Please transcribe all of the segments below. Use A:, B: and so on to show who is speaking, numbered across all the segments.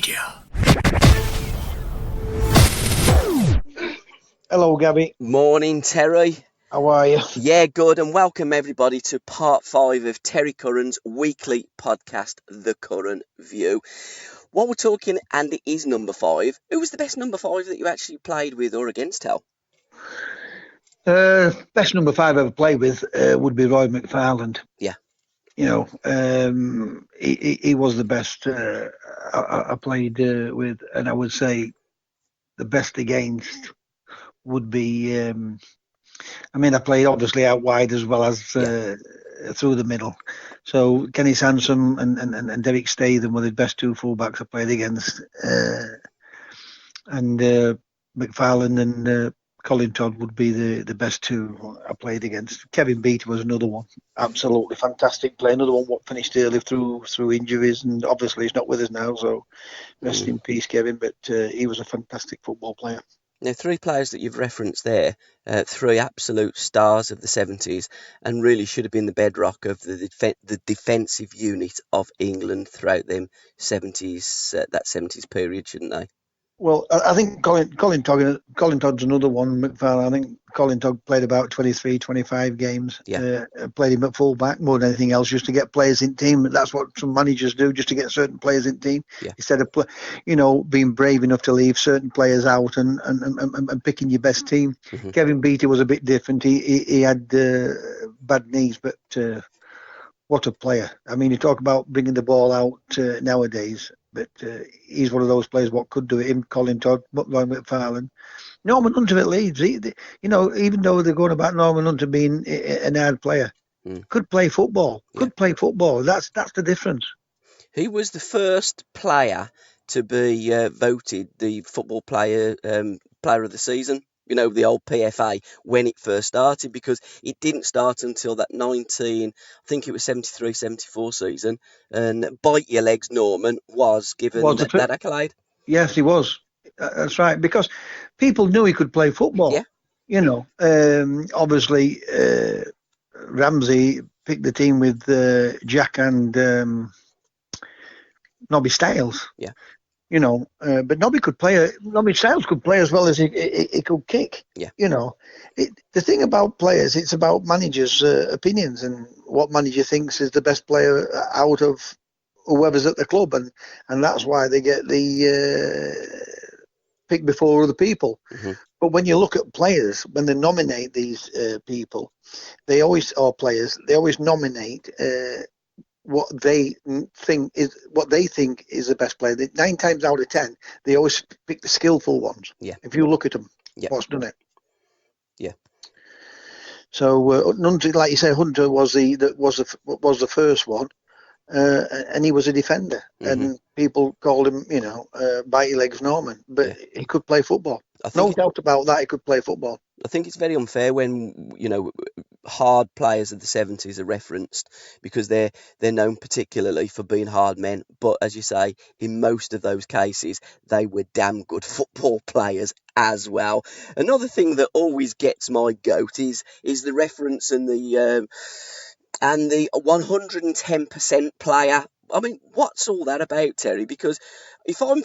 A: SRBMedia.
B: Hello, Gabby.
C: Morning, Terry.
B: How are you?
C: Yeah, good, and welcome everybody to part 5 of Terry Curran's weekly podcast, The Curran View. While we're talking, and it is number 5, who was the best number 5 that you actually played with or against, Tel?
B: Best number 5 I ever played with would be Roy McFarland.
C: Yeah.
B: You know, he was the best I played with, and I would say the best against would be. I played obviously out wide as well as through the middle. So Kenny Sansom and Derek Statham were the best two fullbacks I played against, and McFarland and Colin Todd would be the best two I played against. Kevin Beattie was another one. Absolutely fantastic player. Another one what finished early through injuries, and obviously he's not with us now, so rest in peace, Kevin. But he was a fantastic football player.
C: Now, 3 players that you've referenced there, 3 absolute stars of the 70s, and really should have been the bedrock of the defensive unit of England throughout them 70s, that 70s period, shouldn't they?
B: Well, I think Colin Todd's another one. McFarland, I think Colin Todd played about 23, 25 games.
C: Yeah.
B: Played him at full-back more than anything else, just to get players in team. That's what some managers do, just to get certain players in team.
C: Yeah.
B: Instead of, being brave enough to leave certain players out and picking your best team.
C: Mm-hmm.
B: Kevin Beattie was a bit different. He had bad knees, but what a player. I mean, you talk about bringing the ball out nowadays. But he's one of those players what could do it. Him, Colin Todd, Roy McFarland, Norman Hunter at Leeds. Even though they're going about Norman Hunter being an hard player, could play football. Could play football. That's the difference.
C: He was the first player to be voted the football player of the season. You know, the old PFA, when it first started, because it didn't start until that 73-74 season, and Bite Your Legs Norman was given that accolade.
B: Yes, he was. That's right, because people knew he could play football.
C: Yeah.
B: Obviously, Ramsey picked the team with Jack and Nobby Stiles.
C: Yeah.
B: But Nobby Stiles could play as well as he could kick.
C: Yeah.
B: The thing about players, it's about managers' opinions and what manager thinks is the best player out of whoever's at the club, and that's why they get the pick before other people.
C: Mm-hmm.
B: But when you look at players, when they nominate these people, they always nominate what they think is the best player. 9 times out of 10, they always pick the skillful ones.
C: Yeah.
B: If you look at them, what's done it? Yeah. So Hunter, like you say, Hunter was the first one, and he was a defender, and people called him, Bite Your Legs Norman, but he could play football. No doubt about that, he could play football.
C: I think it's very unfair when, hard players of the 70s are referenced, because they're known particularly for being hard men. But as you say, in most of those cases, they were damn good football players as well. Another thing that always gets my goat is the reference and the 110% player. I mean, what's all that about, Terry? Because if I'm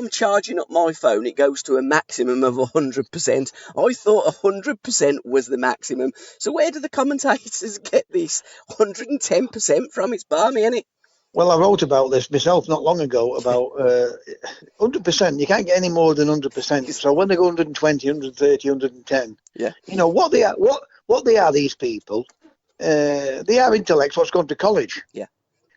C: charging up my phone, it goes to a maximum of 100%. I thought 100% was the maximum. So where do the commentators get this 110% from? It's balmy, isn't it?
B: Well, I wrote about this myself not long ago, about 100%. You can't get any more than 100%. So when they go 120, 130, 110, what they are, these people, they are intellects what's gone to college.
C: Yeah.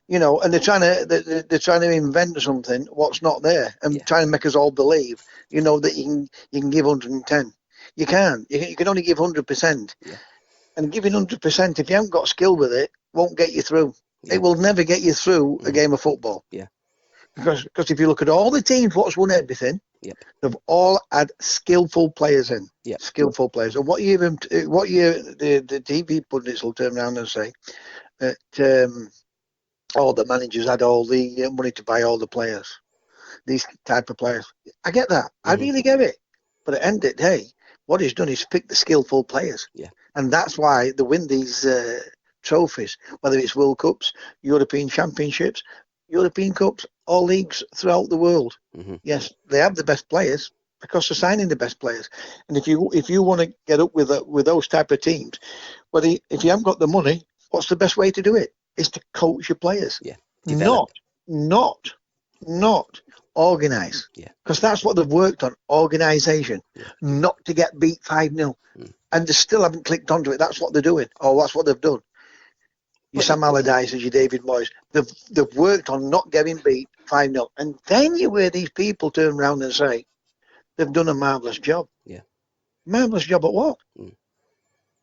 B: And they're trying to invent something what's not there, and trying to make us all believe, that you can give 110. You can't. You can only give 100%.
C: Yeah.
B: And giving 100%, if you haven't got skill with it, won't get you through. Yeah. It will never get you through a game of football.
C: Yeah.
B: Because if you look at all the teams what's won everything, they've all had skillful players in.
C: Yeah.
B: Skillful players. And what year the TV pundits will turn around and say that all the managers had all the money to buy all the players, these type of players. I get that. I really get it. But at the end of the day, what he's done is pick the skillful players.
C: Yeah.
B: And that's why they win these trophies, whether it's World Cups, European Championships, European Cups or leagues throughout the world.
C: Hmm.
B: Yes, they have the best players because they're signing the best players. And if you want to get up with those type of teams, well, if you haven't got the money, what's the best way to do it? Is to coach your players,
C: Yeah.
B: not
C: Develop.
B: not organise.
C: Yeah.
B: Because that's what they've worked on, organisation,
C: Yeah.
B: not to get beat 5-0.
C: Mm.
B: And they still haven't clicked onto it. That's what they're doing, or that's what they've done. Your
C: Well,
B: Sam Allardyce, your David Moyes, they've worked on not getting beat 5-0. And then you hear these people turn around and say, they've done a marvellous job.
C: yeah.
B: Marvellous job at what?
C: Mm.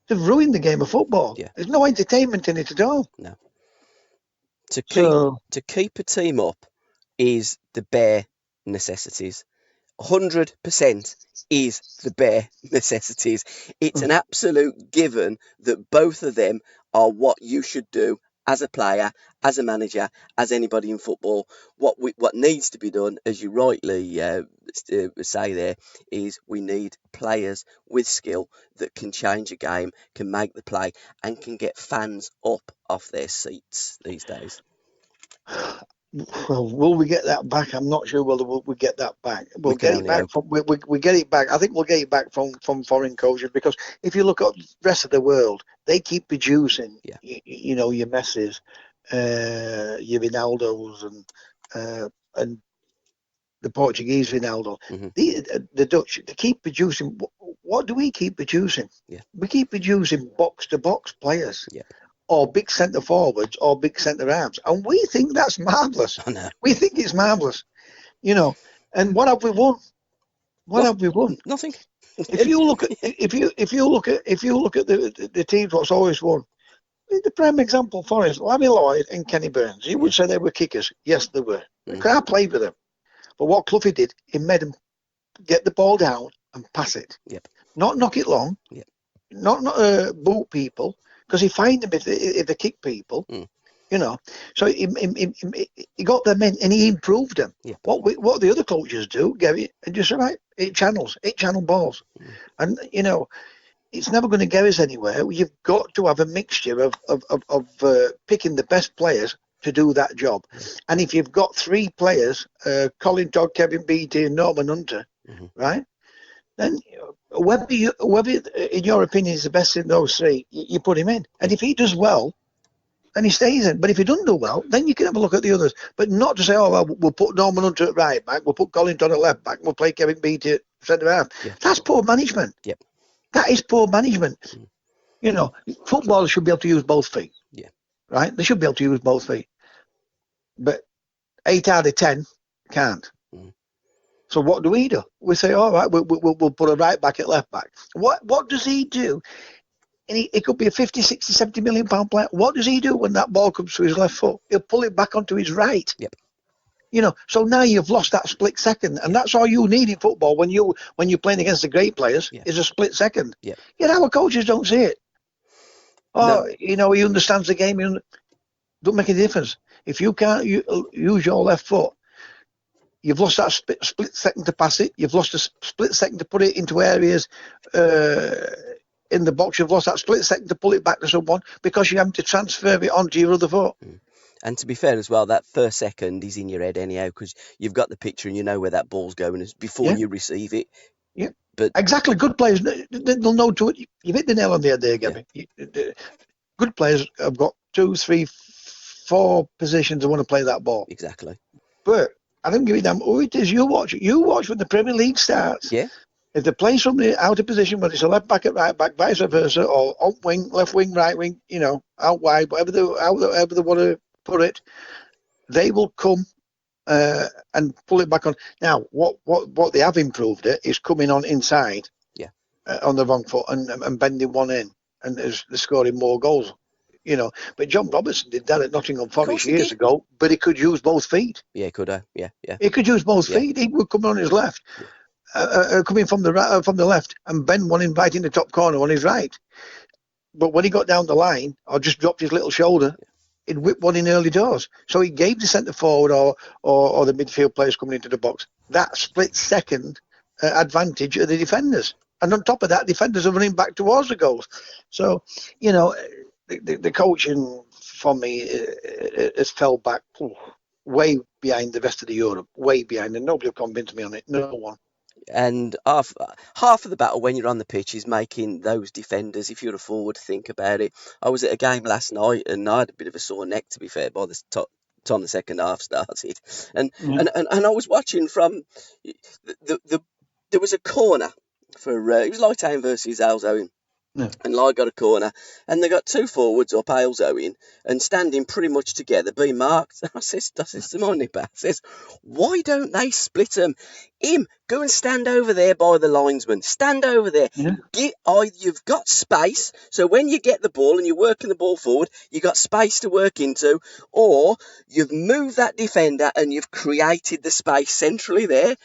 B: They've ruined the game of football.
C: Yeah.
B: There's no entertainment in it at all.
C: No. To keep
B: So,
C: to keep a team up is the bare necessities. 100% is the bare necessities. It's an absolute given that both of them are what you should do as a player, as a manager, as anybody in football. What needs to be done, as you rightly say there, is we need players with skill that can change a game, can make the play, and can get fans up off their seats these days.
B: well, will we get that back? I'm not sure whether we'll get that back.
C: We
B: We'll
C: can
B: get it
C: only
B: back
C: hope.
B: from we get it back. I think we'll get it back from foreign coaches, because if you look at the rest of the world, they keep producing.
C: Yeah.
B: You know, your Messis, your Ronaldos, and the Portuguese Ronaldo.
C: Hmm.
B: The Dutch, they keep producing. What do we keep producing?
C: Yeah.
B: We keep producing box to box players,
C: Yep.
B: or big centre forwards, or big centre halves, and we think that's marvellous.
C: I know.
B: We think it's marvellous, you know. And what have we won? What have we won?
C: Nothing.
B: If you look at the teams what's always won, the prime example for us, Lammy Lloyd and Kenny Burns. You would say they were kickers. Yes, they were.
C: Mm.
B: I played with them. But what Cloughie did, he made them get the ball down and pass it.
C: Yep.
B: Not knock it long.
C: Yep.
B: Not boot people, because he fined them if they kick people.
C: Mm.
B: You know, so he got them in and he improved them.
C: Yep.
B: What the other coaches do, Gary, and just right, eight channel balls, and you know, it's never going to get us anywhere. You've got to have a mixture of picking the best players to do that job. And if you've got three players, Colin Todd, Kevin Beattie, and Norman Hunter, right, then whoever in your opinion is the best in those three, you put him in. And if he does well, then he stays in. But if he doesn't do well, then you can have a look at the others. But not to say, oh, well, we'll put Norman Hunter at right back, we'll put Colin Todd at left back, we'll play Kevin Beattie at centre half.
C: Yeah.
B: That's poor management.
C: Yep.
B: That is poor management. You know, footballers should be able to use both feet.
C: Yeah.
B: Right? They should be able to use both feet. But 8 out of 10 can't. So what do? We say, all right, we'll put a right back at left back. What does he do? And it could be a 50, 60, 70 million pound player. What does he do when that ball comes to his left foot? He'll pull it back onto his right.
C: Yep.
B: You know, so now you've lost that split second, and that's all you need in football when you're playing against the great players is a split second.
C: Yep.
B: Yet our coaches don't see it. Oh, no. You know, he understands the game. Don't make a difference. If you can't use your left foot, you've lost that split second to pass it. You've lost a split second to put it into areas in the box. You've lost that split second to pull it back to someone because you're having to transfer it onto your other foot.
C: And to be fair as well, that first second is in your head anyhow, because you've got the picture and you know where that ball's going before you receive it.
B: Yeah,
C: but
B: exactly. Good players, they'll know to it. You've hit the nail on the head there, Gabby. Yeah. Good players have got 2, 3, 4 positions they want to play that ball.
C: Exactly.
B: But I don't give a damn who it is. You watch when the Premier League starts.
C: Yeah.
B: If they play somebody out of position, whether it's a left back at right back, vice versa, or on wing, left wing, right wing, you know, out wide, however they want to put it, they will come and pull it back on. Now, what they have improved it is coming on inside, on the wrong foot and bending one in, and they're scoring more goals. You know, but John Robertson did that at Nottingham Forest years ago, but he could use both feet.
C: Yeah, he could have. Yeah.
B: He could use both feet. He would come on his left. Coming from the left and bend one in right in the top corner on his right. But when he got down the line or just dropped his little shoulder, he'd whip one in early doors. So he gave the centre forward or the midfield players coming into the box that split second advantage of the defenders. And on top of that, defenders are running back towards the goals. So, you know, the coaching for me has fell back way behind the rest of the Europe, way behind, and nobody will convince me on it. No one.
C: And half of the battle when you're on the pitch is making those defenders, if you're a forward, think about it. I was at a game last night and I had a bit of a sore neck, to be fair, by the time the second half started. And,
B: Yeah.
C: and I was watching from the there was a corner for it was Lightown versus Alzo.
B: Yeah.
C: And Lai got a corner, and they got two forwards up, Ailzo in, and standing pretty much together, being marked. I says to my nipper, I says, why don't they split them? Go and stand over there by the linesman. Stand over there.
B: Yeah.
C: You've got space, so when you get the ball and you're working the ball forward, you've got space to work into, or you've moved that defender and you've created the space centrally there.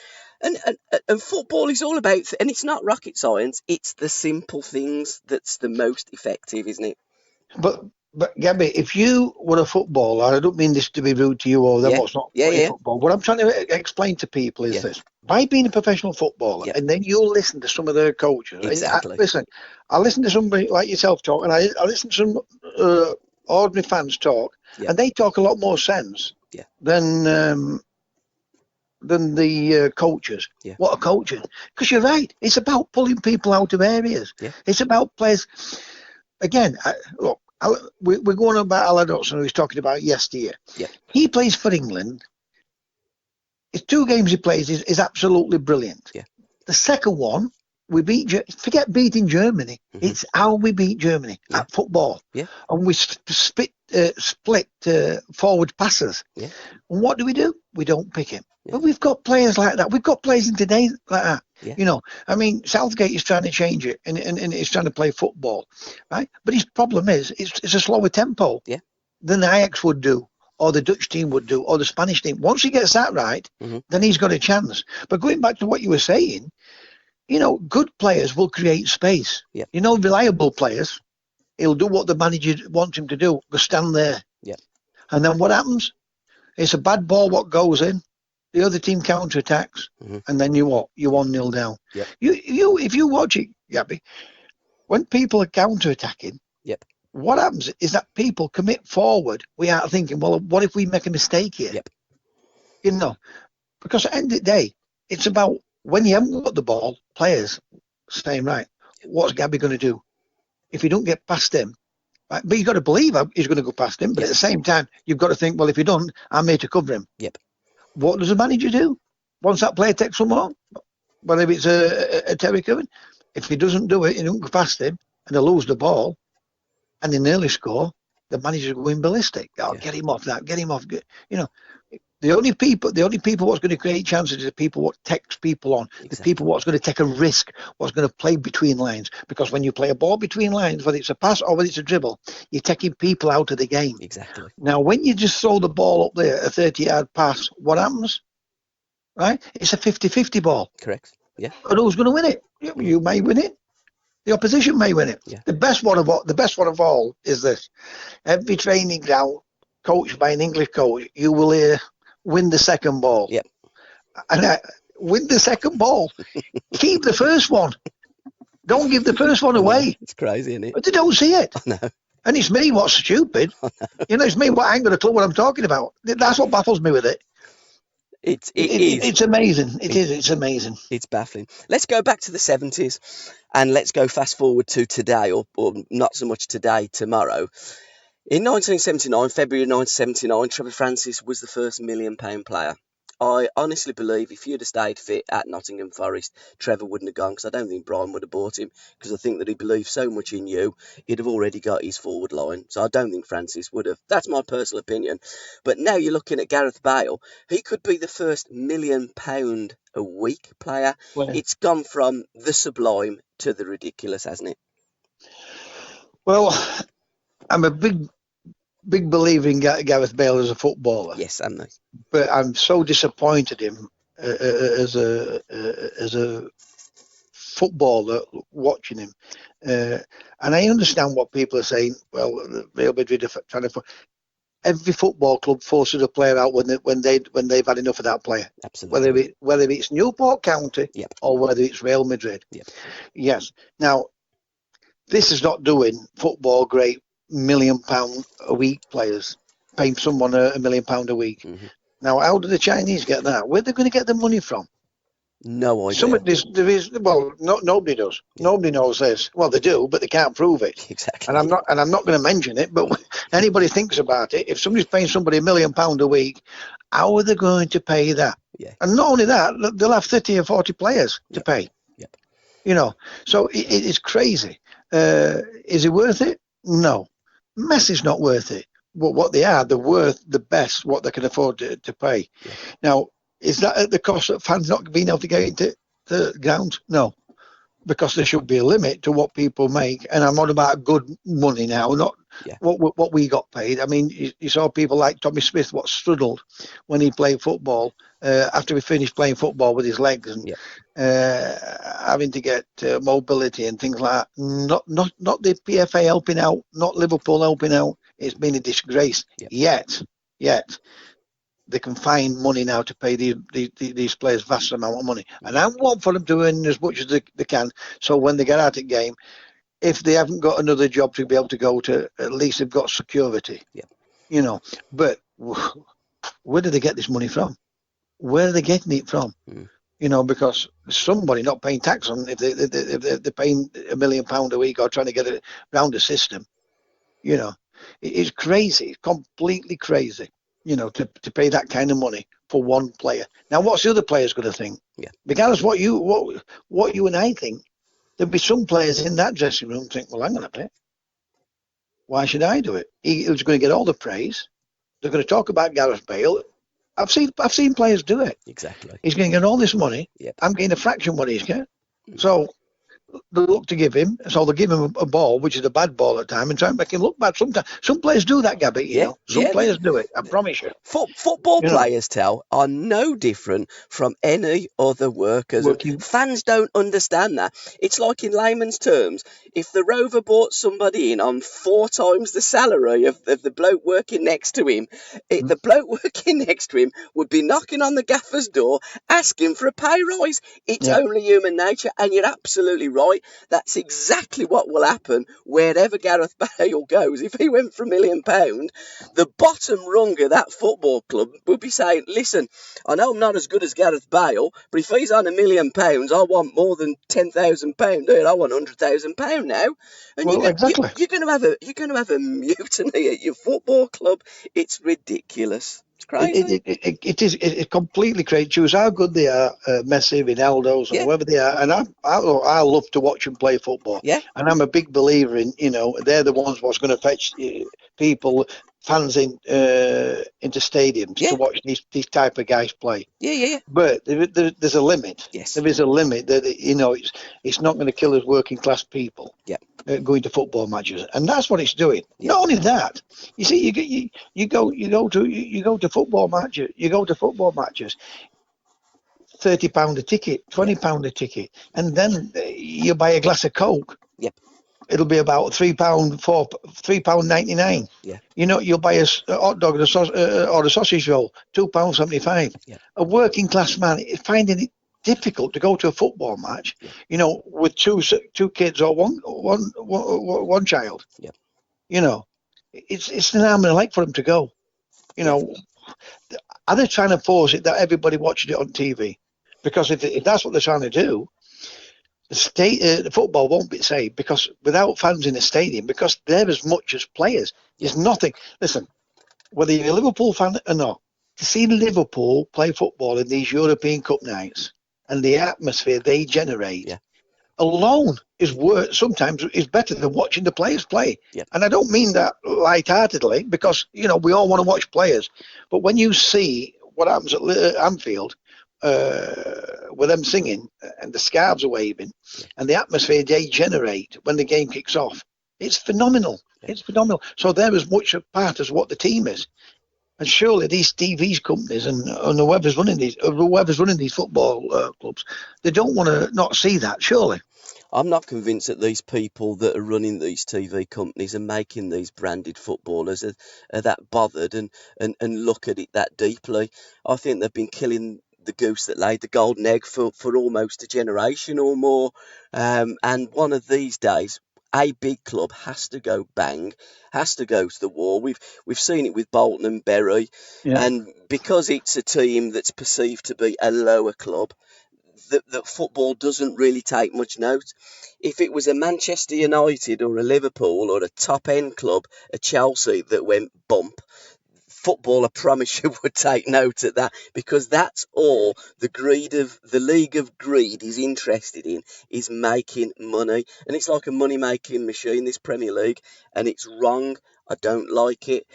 C: And football is all about, and it's not rocket science, it's the simple things that's the most effective, isn't it?
B: But Gabby, if you were a footballer, I don't mean this to be rude to you or them
C: Yeah,
B: what's not
C: yeah,
B: playing
C: yeah,
B: football. What I'm trying to explain to people is
C: yeah,
B: this: by being a professional footballer,
C: yeah,
B: and then you listen to some of their coaches.
C: exactly.
B: Listen, I listen to somebody like yourself talk, and I listen to some ordinary fans talk,
C: Yeah,
B: and they talk a lot more sense
C: yeah,
B: than the coaches.
C: yeah,
B: What are coaches? Because you're right. It's about pulling people out of areas.
C: yeah,
B: It's about players. Again, look, we're going on about Alan Dotson, who was talking about yesteryear.
C: yeah,
B: He plays for England. His two games he plays is absolutely brilliant.
C: yeah,
B: The second one, we forget beating Germany.
C: mm-hmm.
B: It's how we beat Germany
C: Yeah,
B: at football.
C: yeah,
B: And we split forward passes.
C: yeah,
B: And what do? We don't pick him.
C: yeah,
B: But we've got players like that. We've got players in today like that.
C: yeah,
B: You know, I mean, Southgate is trying to change it and he's trying to play football, right? But his problem is it's a slower tempo
C: yeah,
B: than the Ajax would do, or the Dutch team would do, or the Spanish team. Once he gets that right,
C: mm-hmm.
B: then he's got a chance. But going back to what you were saying, you know, good players will create space.
C: Yeah,
B: You know, reliable players, he'll do what the manager wants him to do, go stand there.
C: yeah,
B: And then what happens? It's a bad ball what goes in. The other team counter-attacks,
C: mm-hmm.
B: and then you what? You're 1-0 down.
C: Yep.
B: You if you watch it, Gabby, when people are counter-attacking,
C: Yep.
B: what happens is that people commit forward. We are thinking, well, what if we make a mistake here?
C: Yep.
B: You know, because at the end of the day, it's about when you haven't got the ball, players saying, right, what's Gabby going to do? If you don't get past him, right, but you've got to believe he's going to go past him. But
C: Yep.
B: at the same time, you've got to think, well, if you don't, I'm here to cover him.
C: Yep.
B: What does the manager do? Once that player takes some more, whether it's a Terry Curran, if he doesn't do it, he don't go past him, and they lose the ball, and they nearly score, the manager's going ballistic. Oh,
C: Yeah.
B: get him off that, get him off. You know, the only people what's going to create chances is the people what takes people on,
C: Exactly.
B: the people what's going to take a risk, what's going to play between lines. Because when you play a ball between lines, whether it's a pass or whether it's a dribble, you're taking people out of the game.
C: Exactly.
B: Now, when you just throw the ball up there, a 30-yard pass, what happens? Right? It's a 50-50 ball.
C: Correct. Yeah.
B: And who's going to win it? You may win it. The opposition may win it.
C: Yeah.
B: The best one of all is this: every training ground coached by an English coach, you will win the second ball.
C: Yep.
B: And win the second ball. Keep the first one. Don't give the first one away.
C: It's crazy, isn't it?
B: But they don't see it.
C: I know.
B: And it's me what's stupid. You know, it's me what I ain't got a clue what I'm talking about. That's what baffles me with it.
C: It is.
B: It's amazing. It's amazing.
C: It's baffling. Let's go back to the 70s and let's go fast forward to today, or not so much today, tomorrow. In 1979, February 1979, Trevor Francis was the first £1 million player. I honestly believe if you'd have stayed fit at Nottingham Forest, Trevor wouldn't have gone, because I don't think Brian would have bought him, because I think that he believed so much in you, he'd have already got his forward line. So I don't think Francis would have. That's my personal opinion. But now you're looking at Gareth Bale. He could be the first £1 million a week player.
B: Well,
C: It's gone from the sublime to the ridiculous, hasn't it?
B: Well, I'm a big believer in Gareth Bale as a footballer.
C: Yes, am I?
B: But I'm so disappointed in him as a footballer watching him. And I understand what people are saying. Well, Real Madrid are trying to. Every football club forces a player out when they've had enough of that player.
C: Absolutely.
B: Whether it's Newport County,
C: Yep.
B: or whether it's Real Madrid.
C: Yep.
B: Yes. Now, this is not doing football great £1 million a week players, paying someone £1 million a week.
C: Mm-hmm.
B: Now, how do the Chinese get that? Where are they going to get the money from?
C: No idea.
B: Nobody does.
C: Yeah.
B: Nobody knows this. Well, they do, but they can't prove it.
C: Exactly.
B: And I'm not going to mention it. But anybody thinks about it, if somebody's paying somebody £1 million a week, how are they going to pay that?
C: Yeah.
B: And not only that, they'll have 30 or 40 players to pay.
C: Yep.
B: You know, so it's crazy. Is it worth it? No. Messi's not worth it. But what they're worth the best what they can afford to pay.
C: Yeah.
B: Now, is that at the cost of fans not being able to get into the ground? No, because there should be a limit to what people make. And I'm on about good money now, not what we got paid. I mean, you saw people like Tommy Smith, what struggled when he played football after he finished playing football with his legs and having to get mobility and things like that. Not the PFA helping out, not Liverpool helping out. It's been a disgrace. Yet they can find money now to pay these players vast amount of money. And I want for them to earn as much as they can. So when they get out of the game, if they haven't got another job to be able to go to, at least they've got security. You know, but where do they get this money from? Where are they getting it from? You know, because somebody not paying tax on if they're paying £1 million a week or trying to get it around the system. You know, it's crazy, completely crazy. You know, to pay that kind of money for one player. Now, what's the other players going to think? Regardless what you and I think, there'll be some players in that dressing room think, well, hang on a bit. Why should I do it? He's going to get all the praise. They're going to talk about Gareth Bale. I've seen players do it.
C: Exactly.
B: He's going to get all this money. I'm getting a fraction what he's getting. So they look to give him, so they'll give him a ball, which is a bad ball at the time, and try and make him look bad. Sometimes some players do that, Gabby. You know, some players do it. I promise you.
C: Football players, are no different from any other workers. Fans don't understand that. It's like in layman's terms, if the Rover brought somebody in on 4 times the salary of the bloke working next to him, the bloke working next to him would be knocking on the gaffer's door asking for a pay rise. It's only human nature, and you're absolutely right. That's exactly what will happen wherever Gareth Bale goes. If he went for £1 million, the bottom rung of that football club would be saying, listen, I know I'm not as good as Gareth Bale, but if he's on £1 million, I want more than £10,000. I want £100,000 now. And you're going to have a mutiny at your football club. It's ridiculous. It's crazy.
B: It is completely crazy. Choose how good they are, Messi, Ronaldo's, and whoever they are. And I love to watch them play football. And I'm a big believer in, you know, they're the ones what's going to fetch people, fans into stadiums to watch these type of guys play. But there's a limit. There is a limit that, you know, it's not going to kill us working class people. Going to football matches, and that's what it's doing. Not only that, you see, you go to football matches. You go to football matches. £30 a ticket, £20 a ticket, and then you buy a glass of Coke. It'll be about £3.99. You know, you'll buy a hot dog or a sausage roll, £2.75. A working class man is finding it difficult to go to a football match, you know, with two kids or one child. You know, it's an arm and a leg for them to go. You know, are they trying to force it that everybody watches it on TV? Because if that's what they're trying to do, the football won't be saved, because without fans in the stadium, because they're as much as players. There's nothing. Listen, whether you're a Liverpool fan or not, to see Liverpool play football in these European Cup nights and the atmosphere they generate alone sometimes is better than watching the players play. And I don't mean that lightheartedly, because, you know, we all want to watch players. But when you see what happens at Anfield, with them singing and the scarves are waving and the atmosphere they generate when the game kicks off, it's phenomenal. It's phenomenal. So they're as much a part as what the team is. And surely these TV companies and whoever's running these football clubs, they don't want to not see that, surely.
C: I'm not convinced that these people that are running these TV companies and making these branded footballers are that bothered and look at it that deeply. I think they've been killing the goose that laid the golden egg for almost a generation or more. And one of these days, a big club has to go bang, has to go to the wall. We've seen it with Bolton and Bury,
B: Yeah.
C: and because it's a team that's perceived to be a lower club, that football doesn't really take much note. If it was a Manchester United or a Liverpool or a top end club, a Chelsea that went bump, football, I promise you, would take note of that, because that's all the League of Greed is interested in, is making money. And it's like a money making machine, this Premier League, and it's wrong. I don't like it.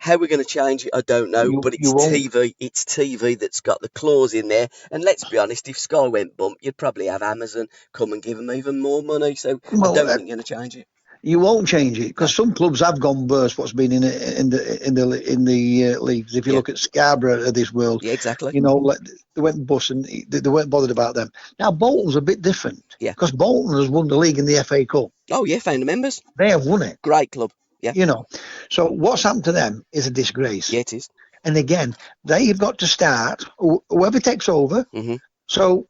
C: How we're going to change it, I don't know, but
B: You
C: it's
B: won't.
C: TV. It's TV that's got the clause in there. And let's be honest, if Sky went bump, you'd probably have Amazon come and give them even more money. So I
B: Well,
C: don't think you're going to change it.
B: you won't change it
C: No.
B: because some clubs have gone burst. What's been in the leagues? If you
C: Yeah.
B: look at Scarborough of this world,
C: Yeah, exactly.
B: they went bust and they weren't bothered about them. Now Bolton's a bit different
C: Yeah.
B: because Bolton has won the league in the FA Cup.
C: Oh, yeah, found the members.
B: They have won it.
C: Great club. Yeah.
B: So what's happened to them is a disgrace.
C: Yeah, it is.
B: And again, they've got to start. Whoever takes over.
C: Mm-hmm.
B: So,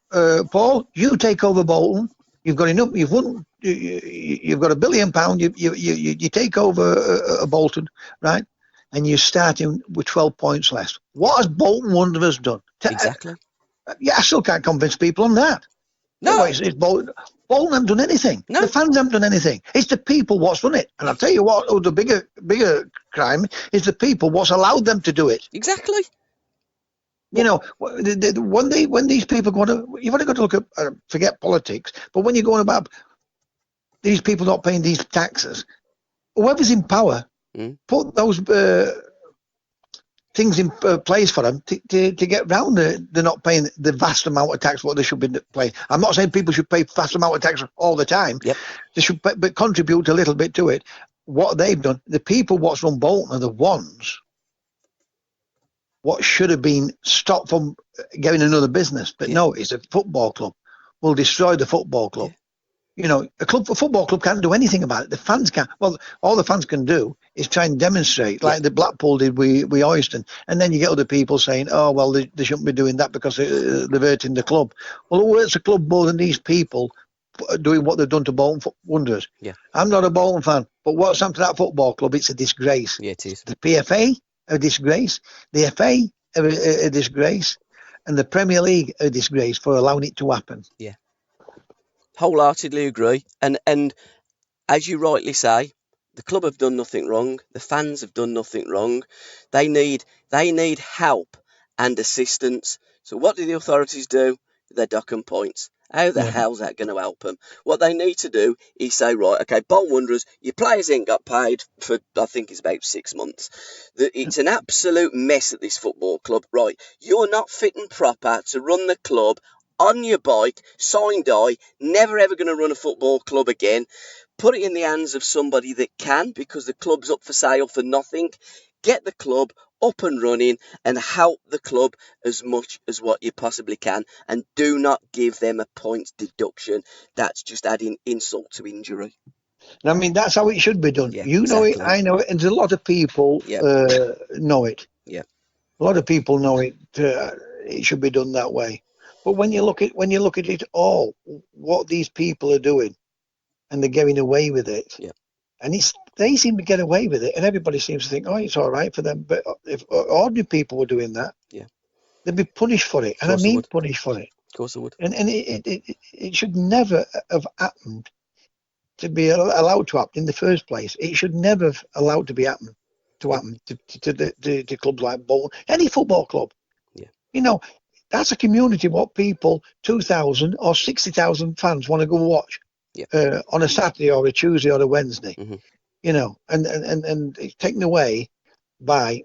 B: Paul, you take over Bolton. You've got enough. You've won. You've got £1 billion. You take over Bolton, right? And you're starting with 12 points less. What has Bolton Wanderers done?
C: Exactly.
B: I still can't convince people on that.
C: No.
B: It's Bolton. Bolton haven't done anything.
C: No.
B: The fans haven't done anything. It's the people what's done it. And I'll tell you what, the bigger crime is the people what's allowed them to do it.
C: Exactly.
B: When these people go on, you've only got to look at, forget politics, but when you're going about these people not paying these taxes, whoever's in power, put those things in place for them to get round the not paying the vast amount of tax what they should be paying. I'm not saying people should pay vast amount of tax all the time.
C: Yep.
B: They should but contribute a little bit to it. What they've done, the people what's run Bolton are the ones what should have been stopped from getting another business. But no, it's a football club. We'll destroy the football club. Yeah. A football club can't do anything about it. The fans can't. Well, all the fans can do is try and demonstrate, like the Blackpool did with Oyston. And then you get other people saying, oh, well, they shouldn't be doing that because they're hurting the club. Well, who hurts the club more than these people doing what they've done to Bolton Wanderers?
C: Yeah.
B: I'm not a Bolton fan, but what's happened to that football club? It's a disgrace.
C: Yeah, it is.
B: The PFA, a disgrace. The FA, a disgrace. And the Premier League, a disgrace for allowing it to happen.
C: Yeah. Wholeheartedly agree. And as you rightly say, the club have done nothing wrong. The fans have done nothing wrong. They need help and assistance. So what do the authorities do? They dock 'em points. How the hell's that going to help them? What they need to do is say, right, okay, Bolton Wanderers, your players ain't got paid for, I think it's about 6 months. It's an absolute mess at this football club. Right, you're not fit and proper to run the club on your bike, sign die, never ever going to run a football club again. Put it in the hands of somebody that can, because the club's up for sale for nothing. Get the club up and running and help the club as much as what you possibly can, and do not give them a points deduction. That's just adding insult to injury.
B: I mean, that's how it should be done.
C: Yeah,
B: you know it, I know it, and there's a lot of people know it.
C: Yeah,
B: a lot of people know it. It should be done that way. But when you look at it all, what these people are doing, and they're getting away with it, and they seem to get away with it, and everybody seems to think, oh, it's all right for them. But if ordinary people were doing that, they'd be punished for it, and I mean punished for it.
C: Of course, they would.
B: And it should never have happened to be allowed to happen in the first place. It should never have allowed to happen to clubs like Bolton, any football club. Yeah. That's a community what people, 2,000 or 60,000 fans want to go watch on a Saturday or a Tuesday or a Wednesday. And it's taken away by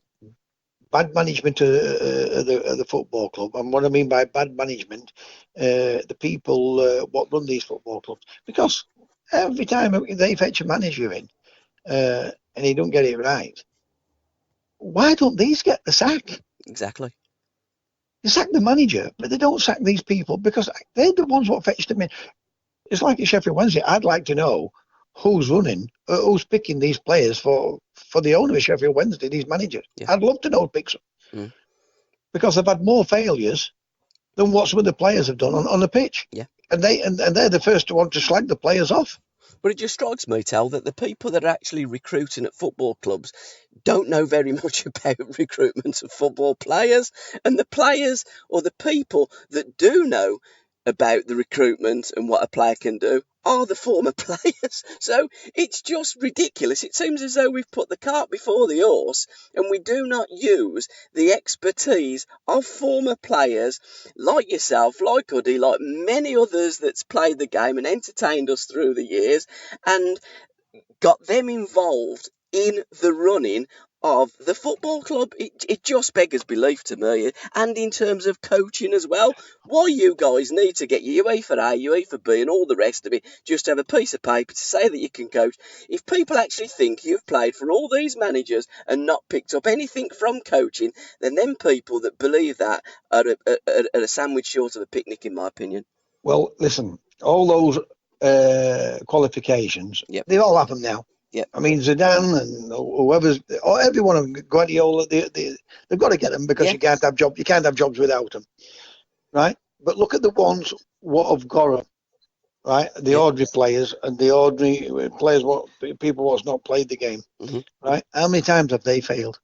B: bad management of the football club. And what I mean by bad management, the people what run these football clubs. Because every time they fetch a manager in and he don't get it right, why don't these get the sack?
C: Exactly.
B: They sack the manager, but they don't sack these people because they're the ones what fetched them in. It's like at Sheffield Wednesday. I'd like to know who's who's picking these players for the owner of Sheffield Wednesday, these managers. I'd love to know who picks them. Because they've had more failures than what some of the players have done on the pitch. And they're the first to want to slag the players off.
C: But it just strikes me, Tel, that the people that are actually recruiting at football clubs don't know very much about recruitment of football players. And the players or the people that do know about the recruitment and what a player can do are the former players. So it's just ridiculous. It seems as though we've put the cart before the horse and we do not use the expertise of former players like yourself, like Uddy, like many others that's played the game and entertained us through the years, and got them involved in the running of the football club. It just beggars belief to me. And in terms of coaching as well, why you guys need to get your UEFA A, UEFA B and all the rest of it, just have a piece of paper to say that you can coach. If people actually think you've played for all these managers and not picked up anything from coaching, then them people that believe that are a sandwich short of a picnic, in my opinion.
B: Well, listen, all those qualifications,
C: Yep.
B: they all happen now.
C: Yep.
B: I mean, Zidane and whoever's, or every one of them, Guardiola, they've got to get them because
C: Yeah.
B: you can't have jobs without them, right? But look at the ones what have got them, right? The ordinary players and the ordinary players, what people what's not played the game, right? How many times have they failed?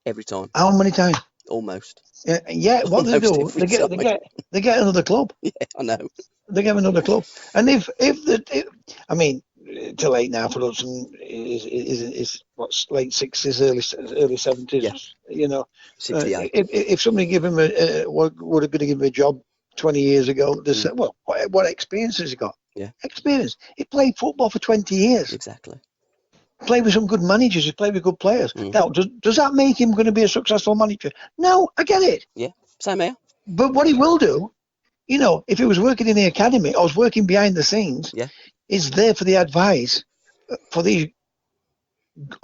C: Every time.
B: How many times?
C: Almost.
B: Yeah. What they do,
C: Every time.
B: they get another club.
C: Yeah, I know.
B: They get another club, and I mean, it's too late now for us. And is what's late 60s, early 70s.
C: Yeah.
B: You know,
C: 68.
B: If somebody give him would have given him a job 20 years ago, they said, well, what experience has he got?
C: Yeah.
B: Experience. He played football for 20 years.
C: Exactly.
B: Played with some good managers. He played with good players. Now, does that make him going to be a successful manager? No, I get it.
C: Yeah, same here.
B: But what he will do, you know, if he was working in the academy or was working behind the scenes, is there for the advice for these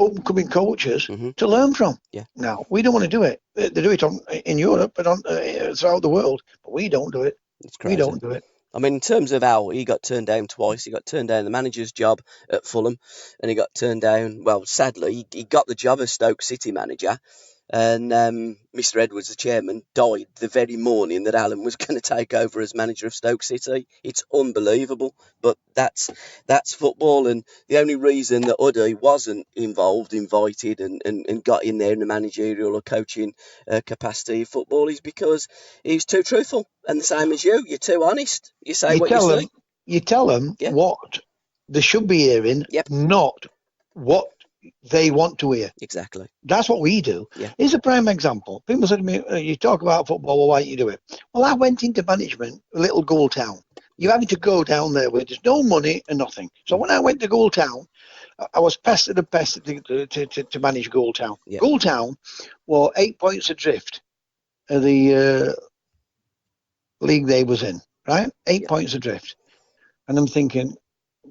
B: upcoming coaches to learn from.
C: Yeah.
B: Now, we don't want to do it. They do it in Europe and throughout the world, but we don't do it.
C: It's crazy.
B: We don't do it.
C: I mean, in terms of how he got turned down twice, he got turned down the manager's job at Fulham, and he got turned down, well, sadly, he got the job as Stoke City manager, and Mr. Edwards, the chairman, died the very morning that Alan was going to take over as manager of Stoke City. It's unbelievable, but that's football, and the only reason that Uddy wasn't invited and got in there in the managerial or coaching capacity of football is because he's too truthful, and the same as you're too honest. You say what you see.
B: You tell them what they should be hearing, not what they want to hear.
C: Exactly.
B: That's what we do.
C: Yeah.
B: Here's a prime example. People said to me, you talk about football, well, why don't you do it? Well, I went into management, a little goal town. You're having to go down there where there's no money and nothing. So when I went to Goal Town, I was pestered to manage Goal Town.
C: Yeah.
B: Goal Town were 8 points adrift of the league they was in, right? 8 points adrift. And I'm thinking,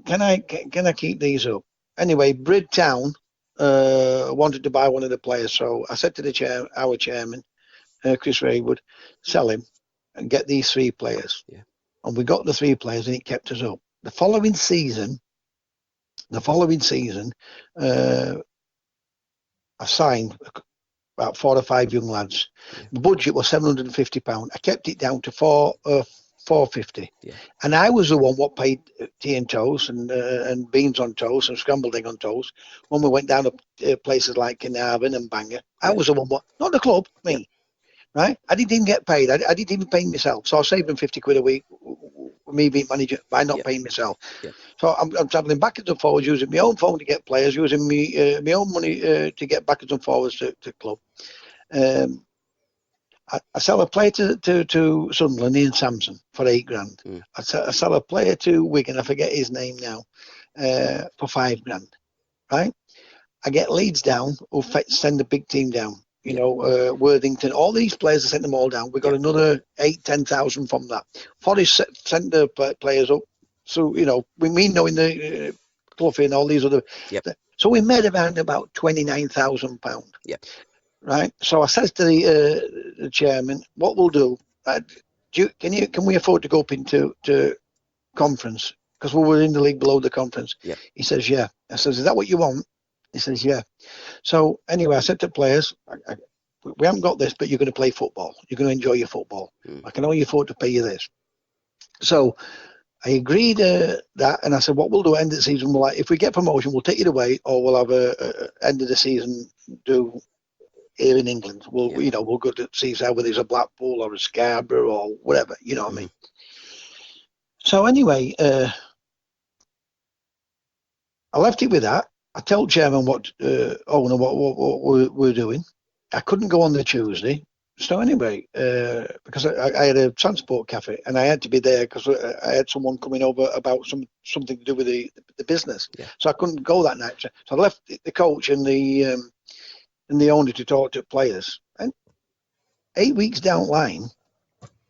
B: can I keep these up? Anyway, Brid Town wanted to buy one of the players, so I said to our chairman, Chris Raywood, sell him and get these 3 players.
C: Yeah.
B: And we got the 3 players, and it kept us up. The following season, I signed about 4 or 5 young lads. The budget was £750. I kept it down to £450.
C: Yeah.
B: And I was the one what paid tea and toast and beans on toast and scrambled egg on toast when we went down to places like Carnarvon and Bangor. I was the one, not the club, me. Right? I didn't even get paid. I didn't even pay myself. So I was saving 50 quid a week, me being manager, by not paying myself.
C: Yeah.
B: So I'm travelling backwards and forwards, using my own phone to get players, using my own money to get backwards and forwards to club. I sell a player to Sunderland, Ian Sampson, for £8,000. I sell a player to Wigan, I forget his name now, for £5,000. Right? I get Leeds down, who send a big team down. You know, Worthington, all these players, I sent them all down. We got another 8,000-10,000 from that. Forest sent the players up. So, you know, we knowing the Cloughie and all these other. So we made around about £29,000.
C: Yeah.
B: Right. So I said to the chairman, what we'll do, can we afford to go up into conference? Because we were in the league below the conference.
C: Yeah.
B: He says, yeah. I says, is that what you want? He says, yeah. So anyway, I said to players, we haven't got this, but you're going to play football. You're going to enjoy your football. I can only afford to pay you this. So I agreed that, and I said, what we'll do at the end of the season, we'll, like, if we get promotion, we'll take it away, or we'll have a end of the season do here in England. We'll,
C: Yeah.
B: we'll go to seaside, whether it's a Blackpool or a Scarborough or whatever, you know what I mean? So anyway, I left it with that. I told chairman what we're doing. I couldn't go on the Tuesday. So anyway, because I had a transport cafe and I had to be there because I had someone coming over about something to do with the business.
C: Yeah.
B: So I couldn't go that night. So I left the coach and the owner to talk to players. And 8 weeks down the line,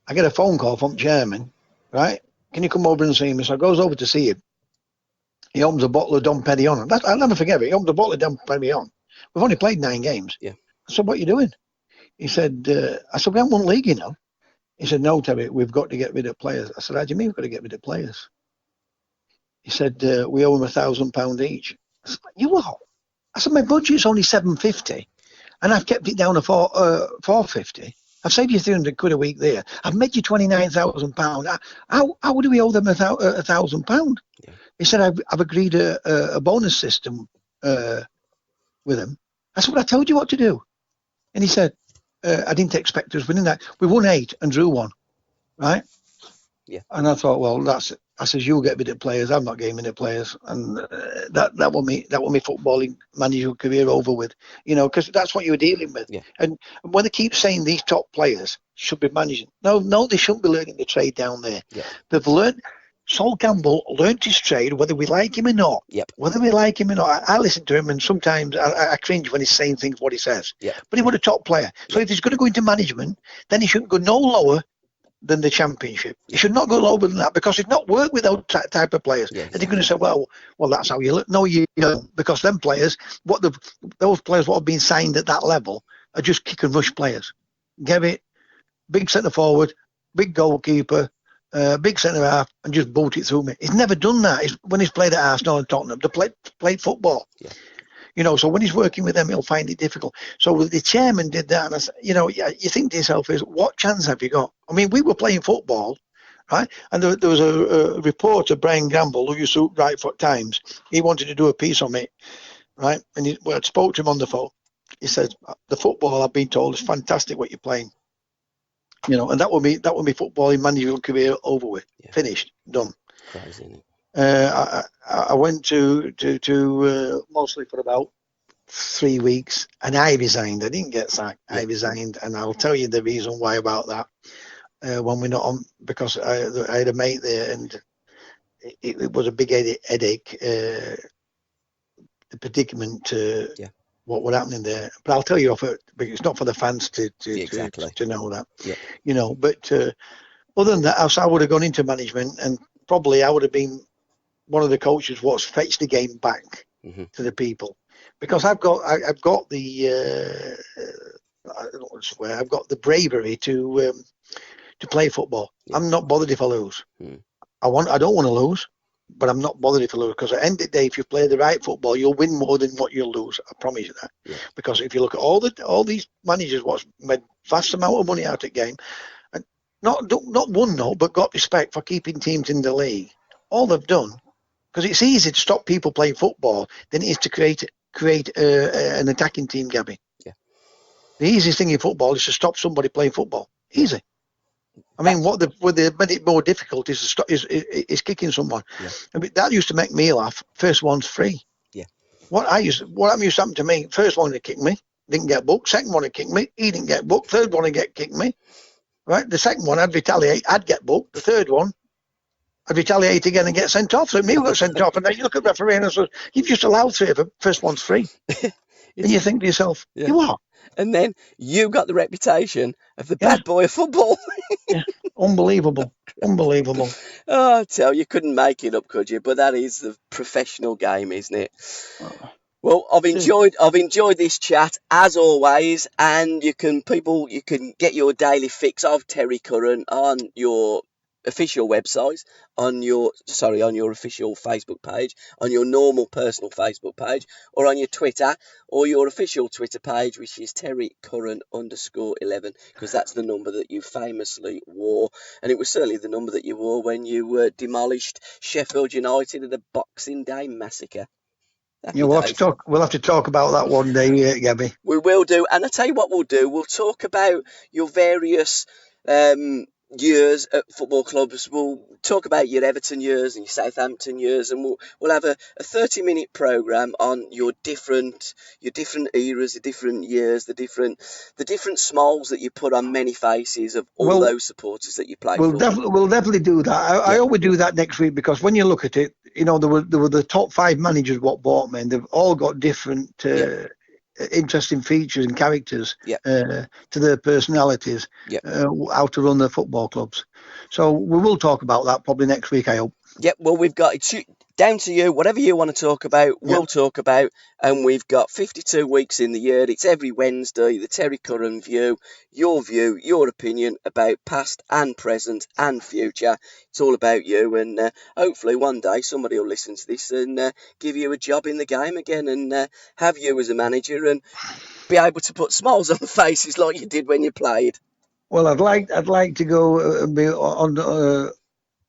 B: I get a phone call from chairman. Right? Can you come over and see me? So I goes over to see him. He opens a bottle of Dom Perignon. I'll never forget it. He opens a bottle of Dom Perignon. We've only played 9 games.
C: Yeah.
B: I said, what are you doing? He said, I said, we haven't won league, you know. He said, no, Terry, we've got to get rid of players. I said, how do you mean we've got to get rid of players? He said, we owe them £1,000 each. I said, you what? I said, my budget's only £750 and I've kept it down to £450. I've saved you £300 a week there. I've made you £29,000. How do we owe them £1,000?
C: Yeah.
B: He said, I've agreed a bonus system with them. I said, well, I told you what to do. And he said, I didn't expect us winning that. We won 8 and drew 1, right?
C: Yeah.
B: And I thought, well, that's it. I says, you'll get rid of players. I'm not getting rid of players. And that will me footballing managerial career over with, because that's what you were dealing with.
C: Yeah.
B: And when they keep saying these top players should be managing, no, they shouldn't be learning the trade down there.
C: Yeah.
B: They've learned. Sol Campbell learnt his trade, whether we like him or not.
C: Yep.
B: Whether we like him or not, I listen to him, and sometimes I cringe when he's saying things what he says.
C: Yep.
B: But he was a top player. So if he's going to go into management, then he shouldn't go no lower than the Championship. He should not go lower than that because it's not work with those type of players.
C: Yeah,
B: and you're going to say, well, that's how you look. No, you don't, because them players, those players what have been signed at that level are just kick and rush players. Get it? Big centre forward, big goalkeeper. Big centre half and just bolt it through me. He's never done that. When he's played at Arsenal and Tottenham, they played football.
C: Yeah.
B: So when he's working with them, he'll find it difficult. So the chairman did that, and I said, you think to yourself, what chance have you got? I mean, we were playing football, right? And there was a reporter, Brian Gamble, who used to write for Times. He wanted to do a piece on it, right? And I spoke to him on the phone. He said, the football I've been told is fantastic what you're playing. And that would be footballing managerial career over with, finished, done.
C: Crazy,
B: I went to mostly for about 3 weeks, and I resigned. I didn't get sacked. I resigned, and I'll tell you the reason why about that. When we're not on, because I had a mate there, and it was a big headache. The predicament. What was happening there, but I'll tell you but it's not for the fans to know that.
C: Yeah.
B: But other than that, I would have gone into management, and probably I would have been one of the coaches what's fetched the game back to the people, because I've got the I don't want to swear, I've got the bravery to play football. I'm not bothered if I lose. I don't want to lose. But I'm not bothered if I lose, because at the end of the day, if you play the right football, you'll win more than what you'll lose. I promise you that.
C: Yeah.
B: Because if you look at all these managers, what's made vast amount of money out of the game, and not won no, but got respect for keeping teams in the league. All they've done, because it's easy to stop people playing football than it is to create an attacking team, Gabby.
C: Yeah.
B: The easiest thing in football is to stop somebody playing football. Easy. I mean, what they made it more difficult is kicking someone.
C: Yeah.
B: I mean, that used to make me laugh. First one's free.
C: Yeah.
B: What used to happen to me? First one to kick me, didn't get booked. Second one to kick me, he didn't get booked. Third one to kick me, right? The second one I'd retaliate, I'd get booked. The third one, I'd retaliate again and get sent off. So me got sent off, and then you look at the referee and say, you've just allowed 3 of them. First one's free. And you think to yourself, you what?
C: And then you got the reputation of the bad boy of football.
B: Unbelievable.
C: Oh, I tell you, couldn't make it up, could you? But that is the professional game, isn't it? Well, I've enjoyed this chat as always, and you can get your daily fix of Terry Curran on your official website, on your official Facebook page, on your normal personal Facebook page, or on your Twitter, or your official Twitter page, which is Terry Curran _11, because that's the number that you famously wore, and it was certainly the number that you wore when you demolished Sheffield United at the Boxing Day massacre. Happy
B: Yeah,
C: days.
B: we'll have to talk about that one day, Gabby.
C: We will do, and I tell you what we'll do. We'll talk about your various years at football clubs. We'll talk about your Everton years and your Southampton years, and we'll have a 30-minute program on your different eras, the different years, the different smiles that you put on many faces of all those supporters that you played for.
B: We'll definitely do that. I always do that next week, because when you look at it, there were the top 5 managers what bought me, and they've all got different interesting features and characters to their personalities, how to run their football clubs. So we will talk about that probably next week, I hope.
C: Yep, well, we've got it down to you. Whatever you want to talk about, we'll talk about. And we've got 52 weeks in the year. It's every Wednesday, the Terry Curran View, your opinion about past and present and future. It's all about you. And hopefully one day somebody will listen to this and give you a job in the game again, and have you as a manager and be able to put smiles on faces like you did when you played.
B: Well, I'd like to go and be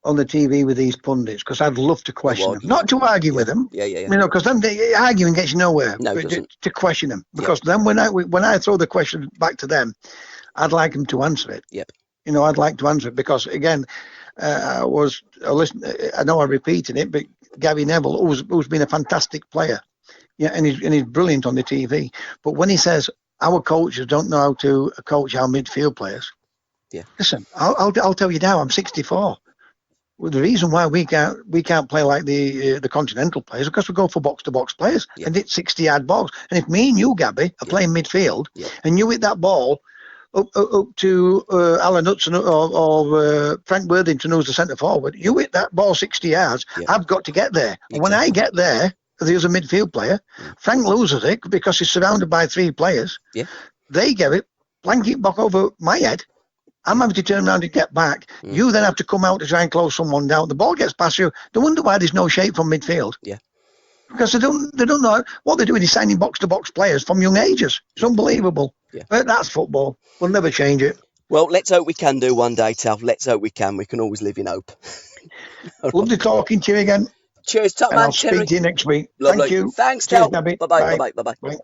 B: on the TV with these pundits, because I'd love to question them, not to argue with them. Because then arguing gets you nowhere.
C: No, it doesn't.
B: To question them, because then when I throw the question back to them, I'd like them to answer it.
C: Yep.
B: I'd like to answer it, because again, I know I'm repeating it, but Gary Neville, who's been a fantastic player, and he's brilliant on the TV. But when he says our coaches don't know how to coach our midfield players, listen, I'll tell you now, I'm 64. Well, the reason why we can't play like the continental players is because we go for box to box players and hit 60-yard balls. And if me and you, Gabby, are playing midfield, and you hit that ball up to Alan Hudson or Frank Worthington, who's the centre forward, you hit that ball 60 yards. I've got to get there. And when I get there, there's a midfield player. Frank loses it because he's surrounded by 3 players. They get it, blank it back over my head. I'm having to turn around to get back. You then have to come out to try and close someone down. The ball gets past you. They wonder why there's no shape from midfield. Because they don't know what they're doing is signing box to box players from young ages. It's unbelievable. But that's football. We'll never change it.
C: Well, let's hope we can do one day, Tav. Let's hope we can. We can always live in hope.
B: Lovely talking to you again.
C: Cheers, top man.
B: I'll speak to you next week.
C: Lovely.
B: Thank you.
C: Thanks,
B: Cheers,
C: Tav.
B: Gabby.
C: Bye-bye. Bye-bye. Bye-bye.
B: Bye.